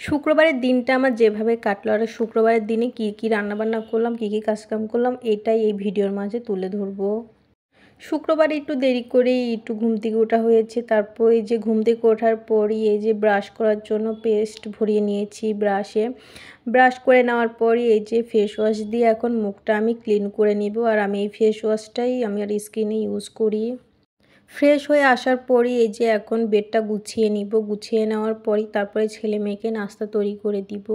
শুক্রবারের দিনটা আমার যেভাবে কাটলো আর শুক্রবারের দিনে কী রান্নাবান্না করলাম, কী কাজকাম করলাম, এটাই এই ভিডিওর মাঝে তুলে ধরবো। শুক্রবারে একটু দেরি করেই একটু ঘুম থেকে ওঠা হয়েছে। তারপর এই যে ঘুম থেকে ওঠার পরই এই যে ব্রাশ করার জন্য পেস্ট ভরিয়ে নিয়েছি ব্রাশে। ব্রাশ করে নেওয়ার পরই এই যে ফেস ওয়াশ দিয়ে এখন মুখটা আমি ক্লিন করে নিব। আর আমি এই ফেস ওয়াশটাই আমি আর স্কিনে ইউজ করি। ফ্রেশ হয়ে আসার পরই এই যে এখন বেডটা গুছিয়ে নিব। গুছিয়ে নেওয়ার পরই তারপরে ছেলে মেয়েকে নাস্তা তৈরি করে দিব।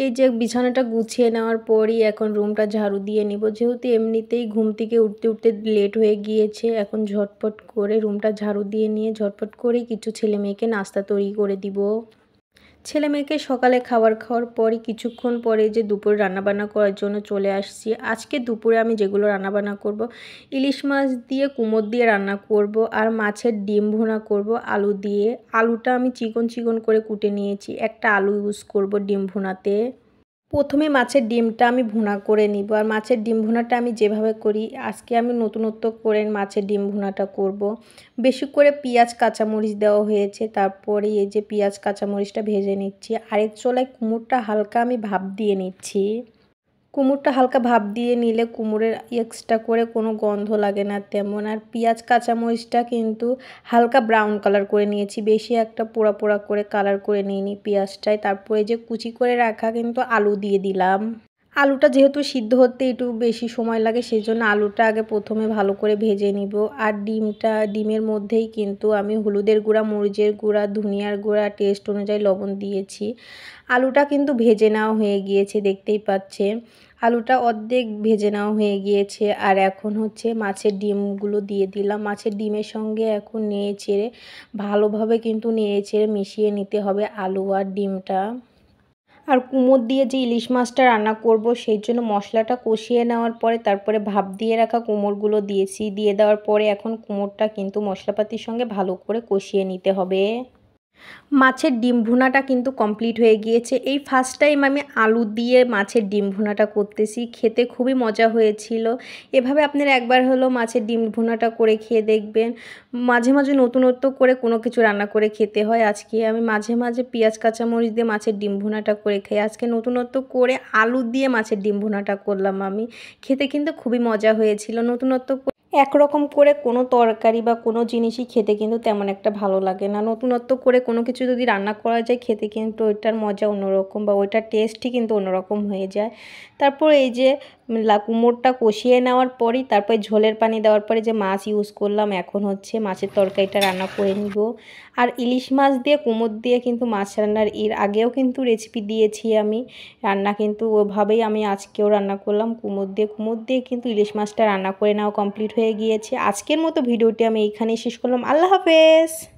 এই যে বিছানাটা গুছিয়ে নেওয়ার পরই এখন রুমটা ঝাড়ু দিয়ে নিব। যেহেতু এমনিতেই ঘুম থেকে উঠতে উঠতে লেট হয়ে গিয়েছে, এখন ঝটপট করে রুমটা ঝাড়ু দিয়ে নিয়ে ঝটপট করেই কিছু ছেলে মেয়েকে নাস্তা তৈরি করে দিব। ছেলে মেয়েকে সকালে খাবার খাওয়ার পরই কিছুক্ষণ পরে যে দুপুরে রান্নাবান্না করার জন্য চলে আসছি। আজকে দুপুরে আমি যেগুলো রান্নাবান্না করব, ইলিশ মাছ দিয়ে কুমড়ো দিয়ে রান্না করব আর মাছের ডিম ভুনা করব আলু দিয়ে। আলুটা আমি চিকন চিকন করে কুটে নিয়েছি, একটা আলু ইউজ করব ডিম ভুনাতে। প্রথমে মাছের ডিমটা আমি ভুনা করে নিব। আর মাছের ডিম ভুনাটা আমি যেভাবে করি, আজকে আমি নতুনত্ব করে মাছের ডিম ভুনাটা করব। বেশি করে পেঁয়াজ কাঁচামরিচ দেওয়া হয়েছে, তারপরে এই যে পেঁয়াজ কাঁচামরিচটা ভেজে নিচ্ছি। আরেক চুলায় কুমড়োটা হালকা আমি ভাপ দিয়ে নিচ্ছি। কুমড়োটা হালকা ভাপ দিয়ে নিলে কুমড়োর এক্সট্রা করে কোনো গন্ধ লাগে না তেমন। আর পেঁয়াজ কাঁচামরিচটা কিন্তু হালকা ব্রাউন কালার করে নিয়েছি, বেশি একটা পোড়া পোড়া করে কালার করে নিইনি পেঁয়াজটায়। তারপরে যে কুচি করে রাখা কিন্তু আলু দিয়ে দিলাম। আলুটা যেহেতু সিদ্ধ হতে একটু বেশি সময় লাগে, সেই জন্য আলুটা আগে প্রথমে ভালো করে ভেজে নিব। আর ডিমের মধ্যেই কিন্তু আমি হলুদের গুঁড়া, মরিচের গুঁড়া, ধনিয়ার গুঁড়া, টেস্ট অনুযায়ী লবণ দিয়েছি। আলুটা কিন্তু ভেজে নেওয়া হয়ে গিয়েছে, দেখতেই পাচ্ছেন। আলুটা অর্ধেক ভেজে নেওয়া হয়ে গিয়েছে। আর এখন হচ্ছে মাছের ডিমগুলো দিয়ে দিলাম। মাছের ডিমের সঙ্গে এখন নেড়ে চেড়ে ভালোভাবে কিন্তু নেড়ে চেড়ে মিশিয়ে নিতে হবে আলু আর ডিমটা। আর কুমড়ো দিয়ে যে ইলিশ মাছটা রান্না করব, সেই জন্য মশলাটা কষিয়ে নেওয়ার পরে তারপরে ভাপ দিয়ে রাখা কুমড়োগুলো দিয়েছি। দিয়ে দেওয়ার পরে এখন কুমড়োটা কিন্তু মশলাপাতির সঙ্গে ভালো করে কষিয়ে নিতে হবে। মাছের ডিম ভুনাটা কিন্তু কমপ্লিট হয়ে গিয়েছে। এই ফার্স্ট টাইম আমি আলু দিয়ে মাছের ডিম ভুনাটা করতেছি, খেতে খুবই মজা হয়েছিল। এভাবে আপনারা একবার হলেও মাছের ডিম ভুনাটা করে খেয়ে দেখবেন। মাঝে মাঝে নতুনত্ব করে কোনো কিছু রান্না করে খেতে হয়। আজকে আমি মাঝে মাঝে পেঁয়াজ কাঁচামরিচ দিয়ে মাছের ডিম ভুনাটা করে খাই। আজকে নতুনত্ব করে আলু দিয়ে মাছের ডিম ভুনাটা করলাম আমি। খেতে কিন্তু খুবই মজা হয়েছিল। নতুনত্ব একরকম করে কোনো তরকারি বা কোনো জিনিসই খেতে কিন্তু তেমন একটা ভালো লাগে না। নতুনত্ব করে কোনো কিছু যদি রান্না করা যায়, খেতে কিন্তু ওইটার মজা অন্যরকম বা ওইটার টেস্টই কিন্তু অন্যরকম হয়ে যায়। তারপর এই যে কুমড়োটা কষিয়ে নেওয়ার পরই তারপরে ঝোলের পানি দেওয়ার পরে যে মাছ ইউজ করলাম, এখন হচ্ছে মাছের তরকারিটা রান্না করে নিব। আর ইলিশ মাছ দিয়ে কুমড়ো দিয়ে কিন্তু মাছ রান্নার এর আগেও কিন্তু রেসিপি দিয়েছি আমি। রান্না কিন্তু ওভাবেই আমি আজকেও রান্না করলাম কুমড়ো দিয়ে কিন্তু ইলিশ মাছটা রান্না করে নেওয়া কমপ্লিট হয়ে গিয়েছে। আজকের মতো ভিডিওটি আমি এইখানেই শেষ করলাম। আল্লাহ হাফেজ।